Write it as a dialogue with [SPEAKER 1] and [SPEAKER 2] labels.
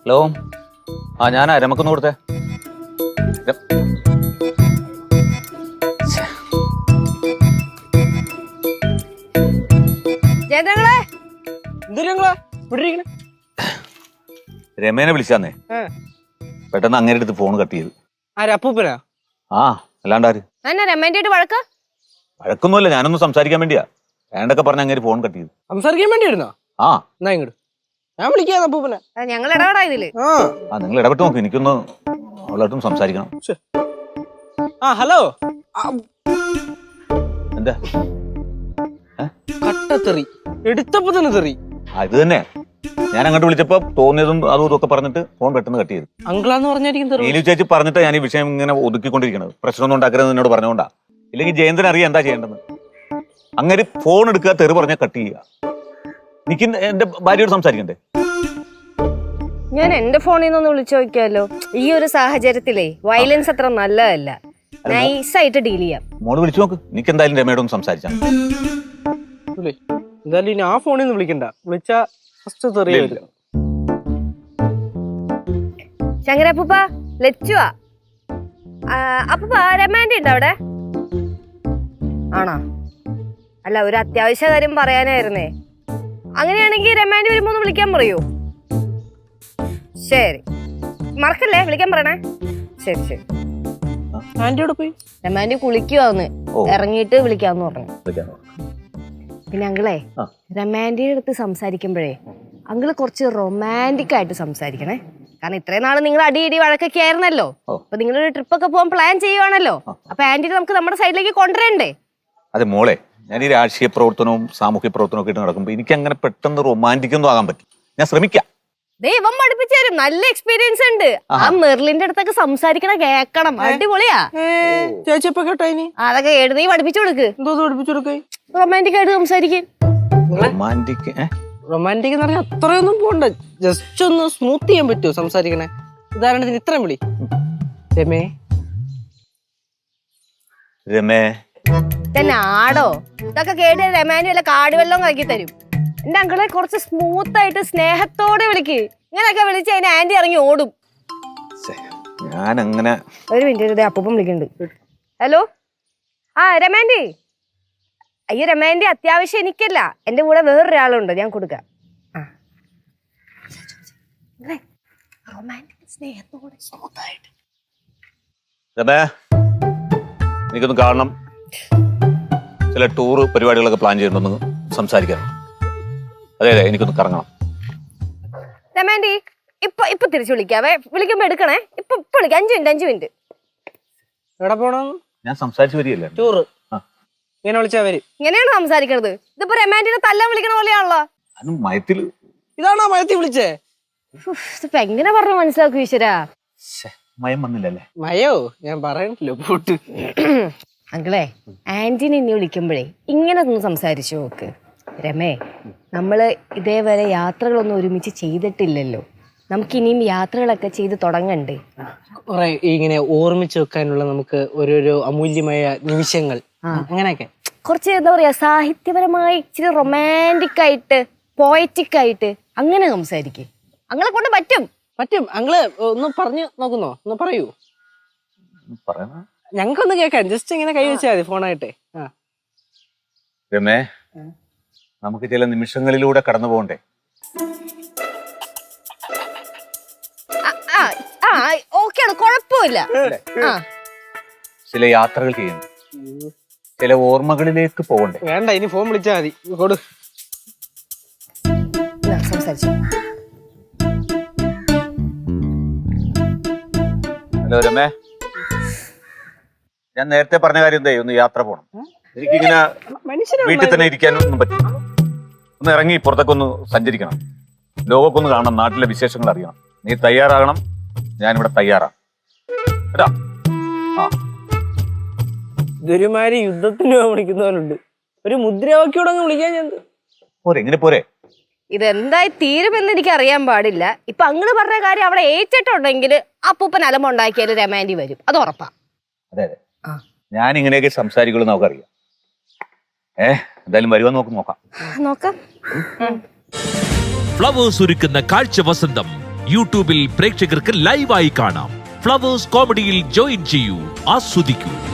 [SPEAKER 1] Hello, ആ ഞാനാ രമക്കൊന്ന് കൊടുത്തേ. രമേനെ വിളിച്ചാന്നേ, പെട്ടെന്ന് അങ്ങനെ അടുത്ത് ഫോൺ കട്ട് ചെയ്ത്.
[SPEAKER 2] അപ്പൂപ്പനാ?
[SPEAKER 1] ആ, അല്ലാണ്ടാര്? വഴക്കൊന്നുമല്ല, ഞാനൊന്ന് സംസാരിക്കാൻ വേണ്ടിയാ. വേണ്ടൊക്കെ പറഞ്ഞ അങ്ങനെ ഫോൺ കട്ട് ചെയ്തു.
[SPEAKER 2] സംസാരിക്കാൻ വേണ്ടിയായിരുന്നോ?
[SPEAKER 1] ആ,
[SPEAKER 2] എന്നാ ഇങ്ങോട്ട് ഞാൻ വിളിക്കാം അപ്പൂപ്പനെ.
[SPEAKER 3] ഞങ്ങൾ ഇടപെടാ ഇതില്.
[SPEAKER 1] ആ നിങ്ങൾ ഇടപെട്ട് നോക്ക്, എനിക്കൊന്ന് അവളായിട്ടും സംസാരിക്കണം.
[SPEAKER 2] ഹലോ.
[SPEAKER 1] എന്താ
[SPEAKER 2] കട്ടത്തെറി എടുത്തപ്പോ തന്നെ തെറി.
[SPEAKER 1] ഇത് തന്നെ ഞാൻ അങ്ങോട്ട് വിളിച്ചപ്പോ തോന്നിയതും അതും ഇതൊക്കെ പറഞ്ഞിട്ട് ഫോൺ പെട്ടെന്ന് കട്ട് ചെയ്തു.
[SPEAKER 2] അങ്കിളാന്ന് പറഞ്ഞായിരിക്കും തെറി.
[SPEAKER 1] നീലു ചേച്ചി പറഞ്ഞിട്ട് ഞാൻ ഈ വിഷയം ഇങ്ങനെ ഒതുക്കിക്കൊണ്ടിരിക്കണത്. പ്രശ്നമൊന്നും ഉണ്ടാക്കരുത് എന്നോട് പറഞ്ഞുകൊണ്ടാ. ഇല്ലെങ്കിൽ ജയന്തൻ അറിയാം എന്താ ചെയ്യേണ്ടത്. അങ്ങനെ ഫോൺ എടുക്കുക, തെറി പറഞ്ഞാൽ കട്ട് ചെയ്യുക. എനിക്ക് എന്റെ ഭാര്യയോട് സംസാരിക്കണ്ടേ?
[SPEAKER 3] ഞാൻ എന്റെ ഫോണിൽ നിന്ന് വിളിച്ചു നോക്കിയാലോ? ഈ ഒരു സാഹചര്യത്തിലേ വയലൻസ് അത്ര നല്ലതല്ല. നൈസായിട്ട് ഡീൽ ചെയ്യാം.
[SPEAKER 1] മോള് വിളിച്ചു നോക്ക്. എനിക്ക് എന്തായാലും രമയോടൊന്ന് സംസാരിച്ചാൽ.
[SPEAKER 2] എന്തായാലും ഇനി ആ ഫോണിൽ നിന്ന് വിളിക്കണ്ട. വിളിച്ചാ ഫസ്റ്റ് തെറി വരും.
[SPEAKER 3] ശങ്കരപ്പൂപ്പ, ലച്ചുവാ. അപ്പൂപ്പ രമാൻഡി ഉണ്ടോ അവിടെ? ആണോ? അല്ല, ഒരു അത്യാവശ്യ കാര്യം പറയാനായിരുന്നേ. അങ്ങനെയാണെങ്കിൽ രമാൻഡി വരുമ്പോ ഒന്ന് വിളിക്കാൻ പറയൂ. ശരി, മറക്കല്ലേ, വിളിക്കാൻ പറയണേ. ശരി ശരി.
[SPEAKER 2] ആന്റിയോട് പോയി
[SPEAKER 3] രമാൻഡി കുളിക്കുവാന്ന്, ഇറങ്ങിയിട്ട് വിളിക്കാന്ന് പറഞ്ഞു. പിന്നെ അങ്കിളെ, രമാൻഡിയുടെ അടുത്ത് സംസാരിക്കുമ്പോഴേ അങ്കിള് കുറച്ച് റൊമാൻറ്റിക് ആയിട്ട് സംസാരിക്കണേ. കാരണം ഇത്രയും നാള് നിങ്ങൾ അടിയിടി വഴക്കൊക്കെ ആയിരുന്നല്ലോ. അപ്പൊ നിങ്ങളൊരു ട്രിപ്പൊക്കെ പോകാൻ പ്ലാൻ ചെയ്യുവാണല്ലോ. അപ്പൊ ആന്റിനെ നമുക്ക് നമ്മുടെ സൈഡിലേക്ക് കൊണ്ടുവരണ്ടേ?
[SPEAKER 1] അതെ മോളെ, ഞാൻ ഈ രാഷ്ട്രീയ പ്രവർത്തനവും സാമൂഹ്യ പ്രവർത്തനവും ഒക്കെ ഇട്ട് നടക്കുമ്പോൾ എനിക്ക് അങ്ങനെ പെട്ടെന്ന് റൊമാൻറ്റിക് ഒന്നും ആകാൻ പറ്റും. ഞാൻ ശ്രമിക്കാം.
[SPEAKER 3] ദൈവം പഠിപ്പിച്ചു തരും. നല്ല എക്സ്പീരിയൻസ് ഉണ്ട്. ആ മെർലിന്റെ അടുത്തൊക്കെ സംസാരിക്കണ കേക്കണം. അടിപൊളിയാ.
[SPEAKER 2] ചേച്ചിയപ്പോ കേട്ടോ ഇനി
[SPEAKER 3] അതൊക്കെ എഴുതി പഠിപ്പിച്ചു കൊടുക്ക്.
[SPEAKER 2] എന്തോ പഠിപ്പിച്ചു കൊടുക്കേ?
[SPEAKER 3] റൊമാൻറ്റിക് ആയിട്ട് സംസാരിക്കും.
[SPEAKER 2] റൊമാൻറ്റിക് എന്ന് പറഞ്ഞാൽ അത്രയൊന്നും പോണ്ട. ജസ്റ്റ് ഒന്ന് സ്മൂത്ത് ചെയ്യാൻ പറ്റുമോ സംസാരിക്കണേ? ഉദാഹരണത്തിന് ഇത്രയും വിളി. രമേ.
[SPEAKER 1] രമേ
[SPEAKER 3] തന്നെ ആടോ? ഇതൊക്കെ കേട്ട് രമാൻഡി വല്ല കാടുവെള്ളം ആക്കി തരും. എന്റെ അങ്കിളെ കുറച്ച് സ്മൂത്ത് ആയിട്ട് സ്നേഹത്തോടെ വിളിക്ക്. ഇങ്ങനെയൊക്കെ വിളിച്ച് അതിന് ആന്റി ഇറങ്ങി ഓടും.
[SPEAKER 1] ഞാൻ അങ്ങനെ
[SPEAKER 3] ഒരു മിനിറ്റ്, അപ്പൂപ്പൻ വിളിക്കുന്നുണ്ട്. ഹലോ, ആ രമാൻഡി. അയ്യോ രമാൻഡി, അത്യാവശ്യം എനിക്കല്ല, എന്റെ കൂടെ വേറൊരാളുണ്ട്, ഞാൻ കൊടുക്കാം. സ്നേഹത്തോടെ സ്മൂത്തായിട്ട്.
[SPEAKER 1] രമേ, എനിക്കൊന്ന് കാണണം. ചില ടൂറ് പരിപാടികളൊക്കെ പ്ലാൻ ചെയ്യണമെന്ന് സംസാരിക്കണം. അതെ അതെ, എനിക്കൊന്ന് കറങ്ങണം.
[SPEAKER 3] രമാൻഡി, ഇപ്പൊ തിരിച്ചു വിളിക്കാവേ. വിളിക്കുമ്പോ എടുക്കണേ. ഇപ്പൊ വിളിക്കാം. 5 മിനിറ്റ്.
[SPEAKER 2] എവിടെ പോണം?
[SPEAKER 1] ഞാൻ സംസാരിച്ചു വരികയല്ലേ.
[SPEAKER 2] ടൂറ് ഇങ്ങനെ വിളിച്ചാ വരും.
[SPEAKER 3] ഇങ്ങനെയാണ് സംസാരിക്കണത്. ഇതിപ്പോ രമാൻഡിനെ തല്ലാൻ വിളിക്കണ പോലെയാണല്ലോ.
[SPEAKER 1] മയത്തില്
[SPEAKER 2] ഇതാണോ മയത്തിൽ വിളിച്ചേ?
[SPEAKER 3] ഇതിപ്പോ എങ്ങനെ പറഞ്ഞു മനസ്സിലാക്കും ഈശ്വരാ?
[SPEAKER 1] മയം വന്നില്ലല്ലേ?
[SPEAKER 2] മയോ ഞാൻ പറയണല്ലോ പോട്ട്.
[SPEAKER 3] അങ്കിളെ, ആന്റിനെ ഇനി വിളിക്കുമ്പോഴേ ഇങ്ങനെ ഒന്ന് സംസാരിച്ചു നോക്ക്. രമേ, നമ്മള് ഇതേവരെ യാത്രകളൊന്നും ഒരുമിച്ച് ചെയ്തിട്ടില്ലല്ലോ. നമുക്കിനിയും യാത്രകളൊക്കെ ചെയ്ത് തുടങ്ങണ്ടേ?
[SPEAKER 2] കുറെ ഇങ്ങനെ ഓർമ്മിച്ച് വെക്കാനുള്ള നമുക്ക് ഓരോരോ അമൂല്യമായ നിമിഷങ്ങൾ, അങ്ങനെയൊക്കെ
[SPEAKER 3] കുറച്ച് എന്താ പറയാ, സാഹിത്യപരമായി ഇച്ചിരി റൊമാൻറ്റിക് ആയിട്ട്, പോയറ്റിക് ആയിട്ട് അങ്ങനെ സംസാരിക്കും. അങ്ങളെ കൊണ്ട് പറ്റും.
[SPEAKER 2] പറ്റും. അങ്ങള് ഒന്ന് പറഞ്ഞു നോക്കുന്നോ? ഒന്ന് പറയൂ. ഞങ്ങൾക്കൊന്ന് കേൾക്കാൻ. ജസ്റ്റ് ഇങ്ങനെ കൈ വെച്ചാൽ മതി ഫോണായിട്ടെ.
[SPEAKER 1] രമേ, നമുക്ക് ചില നിമിഷങ്ങളിലൂടെ കടന്നു പോകണ്ടേ?
[SPEAKER 3] ഓക്കെയാണ്, കുഴപ്പമില്ല.
[SPEAKER 1] ചില യാത്രകൾ ചെയ്യണം, ചില ഓർമ്മകളിലേക്ക് പോകണ്ടേ?
[SPEAKER 2] വേണ്ട, ഇനി ഫോൺ വിളിച്ചാൽ മതി. കൊടു.
[SPEAKER 3] സംസാരിച്ചു.
[SPEAKER 1] ഹലോ രമേ, ഞാൻ നേരത്തെ പറഞ്ഞ കാര്യം എന്തായി? ഒന്ന് യാത്ര പോകണം. എനിക്കിങ്ങനെ വീട്ടിൽ തന്നെ ഇരിക്കാനൊന്നും പറ്റില്ല. ഒന്ന് ഇറങ്ങി പുറത്തൊക്കെ ഒന്ന് സഞ്ചരിക്കണം. ലോകമൊക്കെ ഒന്ന് കാണണം, നാട്ടിലെ വിശേഷങ്ങൾ അറിയണം. നീ തയ്യാറാകണം, ഞാനിവിടെ തയ്യാറാണ് കേട്ടാ.
[SPEAKER 2] ഇതൊരുമാതിരി യുദ്ധത്തിന് വിളിക്കുന്നവരുണ്ട്. ഒരു മുദ്രാവാക്യോടെ വിളിക്കാൻ ഞാൻ
[SPEAKER 1] പോരെ. എങ്ങനെ പോരെ?
[SPEAKER 3] ഇതെന്തായി തീരുമെന്ന് എനിക്ക് അറിയാൻ പാടില്ല. ഇപ്പൊ അങ്ങള് പറഞ്ഞ കാര്യം അവിടെ ഏറ്റിട്ടുണ്ടെങ്കിൽ അപ്പൂപ്പൻ അലമുണ്ടാക്കിയാലും രമാൻഡി വരും, അത് ഉറപ്പാ.
[SPEAKER 1] അതെ അതെ, ഞാൻ ഇങ്ങനെയൊക്കെ സംസാരിക്കുള്ളൂ നമുക്കറിയാം. എന്തായാലും വരുവാൻ നോക്കാം.
[SPEAKER 3] നോക്കാം.
[SPEAKER 4] ഫ്ലവേഴ്സ് ഒരുക്കുന്ന കാഴ്ച വസന്തം യൂട്യൂബിൽ പ്രേക്ഷകർക്ക് ലൈവായി കാണാം. ഫ്ലവേഴ്സ് കോമഡിയിൽ ജോയിൻ ചെയ്യൂ, ആസ്വദിക്കൂ.